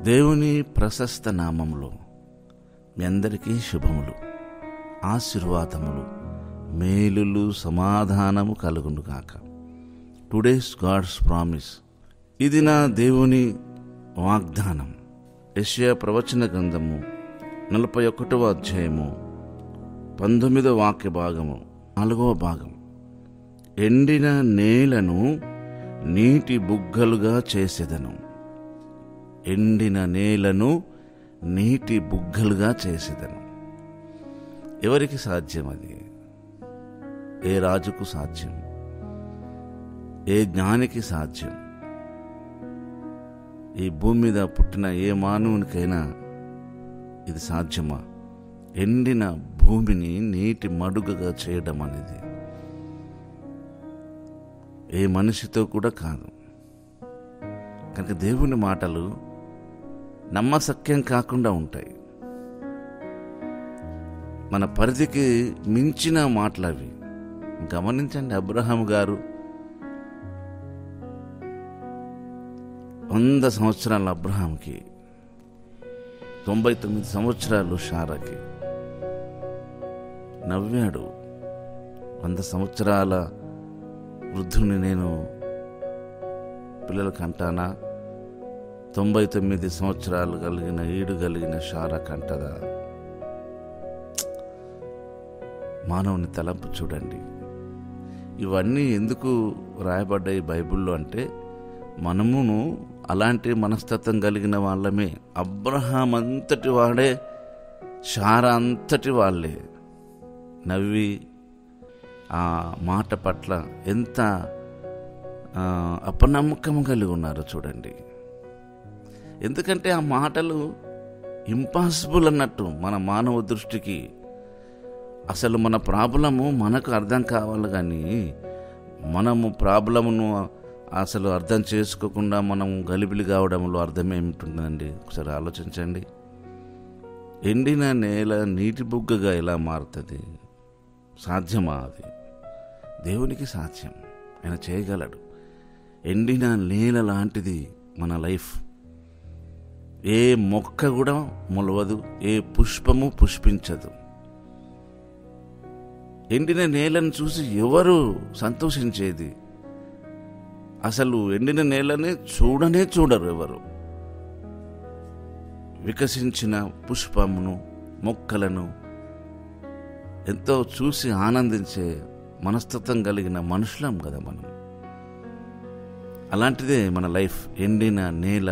దేవుని ప్రశస్త నామములో మీ అందరికీ శుభములు, ఆశీర్వాదములు, మేలులు, సమాధానము కలుగును గాక. Today's God's promise. ఇది నా దేవుని వాగ్దానం. యెషయా ప్రవచన గ్రంథము 41వ అధ్యాయము 19వ వాక్య భాగము 4వ భాగం. ఎండిన నేలను నీటి బుగ్గలుగా చేసేదను. ఎండిన నేలను నీటి బుగ్గలుగా చేసేదను. ఎవరికి సాధ్యం అది? ఏ రాజుకు సాధ్యం? ఏ జ్ఞానికి సాధ్యం? ఈ భూమి మీద పుట్టిన ఏ మానవునికైనా ఇది సాధ్యమా? ఎండిన భూమిని నీటి మడుగగా చేయడం అనేది ఏ మనిషితో కూడా కాదు. కనుక దేవుని మాటలు నమ్మశక్యం కాకుండా ఉంటాయి. మన పరిధికి మించిన మాటలు అవి. గమనించండి, అబ్రహాము గారు 100 సంవత్సరాల అబ్రహాంకి, 99 సంవత్సరాలు శారాకి. నవ్వాడు. 100 సంవత్సరాల వృద్ధుని నేను పిల్లలు కంటానా? 99 సంవత్సరాలు కలిగిన శారా కంటదా? మానవుని తలంపు చూడండి. ఇవన్నీ ఎందుకు రాయబడ్డాయి బైబిల్లో అంటే, మనమును అలాంటి మనస్తత్వం కలిగిన వాళ్ళమే. అబ్రహాం అంతటి వాడే, శారా అంతటి వాళ్ళే. నవ్వి ఆ మాట పట్ల ఎంత అపనమ్మకం కలిగి ఉన్నారో చూడండి. ఎందుకంటే ఆ మాటలు ఇంపాసిబుల్ అన్నట్టు మన మానవ దృష్టికి. అసలు మన ప్రాబ్లము మనకు అర్థం కావాలి, కానీ మనము ప్రాబ్లమును అసలు అర్థం చేసుకోకుండా మనం గలిబిలి కావడంలో అర్థం ఏమిటుందండి? ఒకసారి ఆలోచించండి. ఎండిన నేల నీటి బుగ్గగా ఎలా మారుతుంది? సాధ్యమా? అది దేవునికి సాధ్యం. ఆయన చేయగలడు. ఎండిన నేల లాంటిది మన లైఫ్. ఏ మొక్క కూడా మొలవదు, ఏ పుష్పము పుష్పించదు. ఎండిన నేలను చూసి ఎవరు సంతోషించేది? అసలు ఎండిన నేలనే చూడరు ఎవరు. వికసించిన పుష్పమును, మొక్కలను ఎంతో చూసి ఆనందించే మనస్తత్వం కలిగిన మనుషులం కదా మనం. అలాంటిదే మన లైఫ్. ఎండిన నేల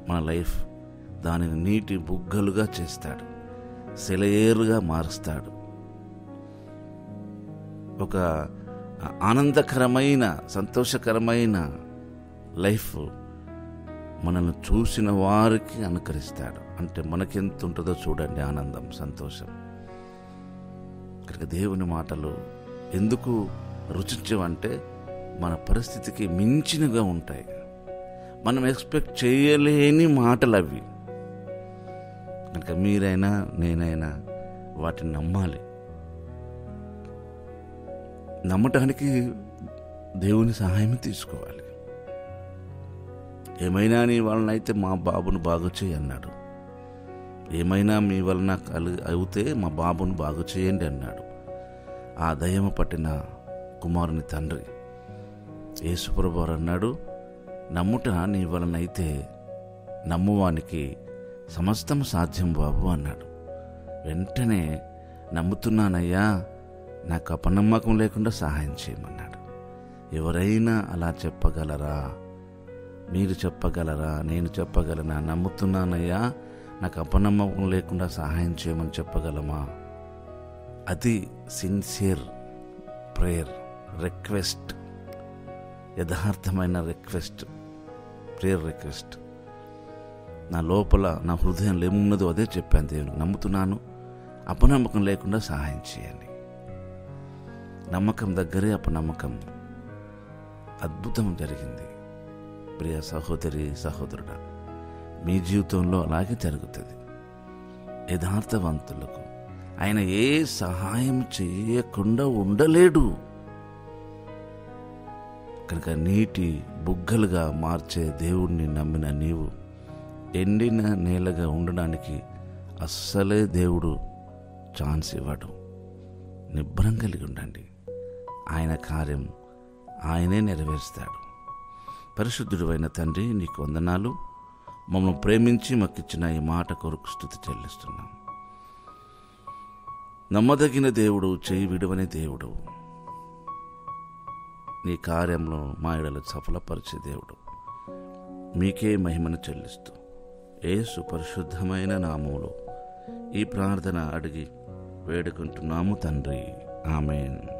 మన లైఫ్. దానిని నీటి బుగ్గలుగా చేస్తాడు, సెలయేరుగా మారుస్తాడు. ఒక ఆనందకరమైన, సంతోషకరమైన లైఫ్ మనల్ని చూసిన వారికి అనుకరిస్తాడు. అంటే మనకెంత ఉంటుందో చూడండి, ఆనందం, సంతోషం. కనుక దేవుని మాటలు ఎందుకు రుచించవంటే, మన పరిస్థితికి మించినగా ఉంటాయి. మనం ఎక్స్పెక్ట్ చేయలేని మాటలు అవి. కనుక మీరైనా నేనైనా వాటిని నమ్మాలి. నమ్మటానికి దేవుని సహాయం తీసుకోవాలి. ఏమైనా నీ వలన అయితే మా బాబును బాగు చేయి అన్నాడు. ఏమైనా మీ వలన అవుతే మా బాబును బాగు చేయండి అన్నాడు ఆ దయ్యము పట్టిన కుమారుని తండ్రి. యేసుప్రభువు అన్నాడు, నమ్ముట నీ వలన అయితే నమ్మువానికి సమస్తం సాధ్యం బాబు అన్నాడు. వెంటనే నమ్ముతున్నానయ్యా, నాకు అపనమ్మకం లేకుండా సహాయం చేయమన్నాడు. ఎవరైనా అలా చెప్పగలరా? మీరు చెప్పగలరా? నేను చెప్పగలనా? నమ్ముతున్నానయ్యా, నాకు అపనమ్మకం లేకుండా సహాయం చేయమని చెప్పగలమా? అది సిన్సియర్ ప్రేయర్, రిక్వెస్ట్, యథార్థమైన రిక్వెస్ట్, ప్రేయర్ రిక్వెస్ట్. నా లోపల, నా హృదయంలో ఏమున్నదో అదే చెప్పాను దేవునికి. నమ్ముతున్నాను, అపనమ్మకం లేకుండా సహాయం చేయండి. నమ్మకం దగ్గరే అపనమ్మకం. అద్భుతం జరిగింది. ప్రియ సహోదరి, సహోదరుడా, మీ జీవితంలో అలాగే జరుగుతుంది. యథార్థవంతులకు ఆయన ఏ సహాయం చేయకుండా ఉండలేడు. కనుక నీటి బుగ్గలుగా మార్చే దేవుణ్ణి నమ్మిన నీవు ఎండిన నేలగా ఉండడానికి అస్సలే దేవుడు ఛాన్స్ ఇవ్వడు. నిబ్బరం కలిగి ఉండండి. ఆయన కార్యం ఆయనే నెరవేరుస్తాడు. పరిశుద్ధుడు అయిన తండ్రి, నీకు వందనాలు. మమ్మల్ని ప్రేమించి మాకిచ్చిన ఈ మాట కొరకు స్తుతి చెల్లిస్తున్నాం. నమ్మదగిన దేవుడు, చేయి విడువని దేవుడు, నీ కార్యంలో మా ఎడల సఫలపరిచే దేవుడు, మీకే మహిమను చెల్లిస్తూ యేసు పరిశుద్ధమైన నామములో ఈ ప్రార్థన అడిగి వేడుకుంటున్నాము తండ్రి. ఆమేన్.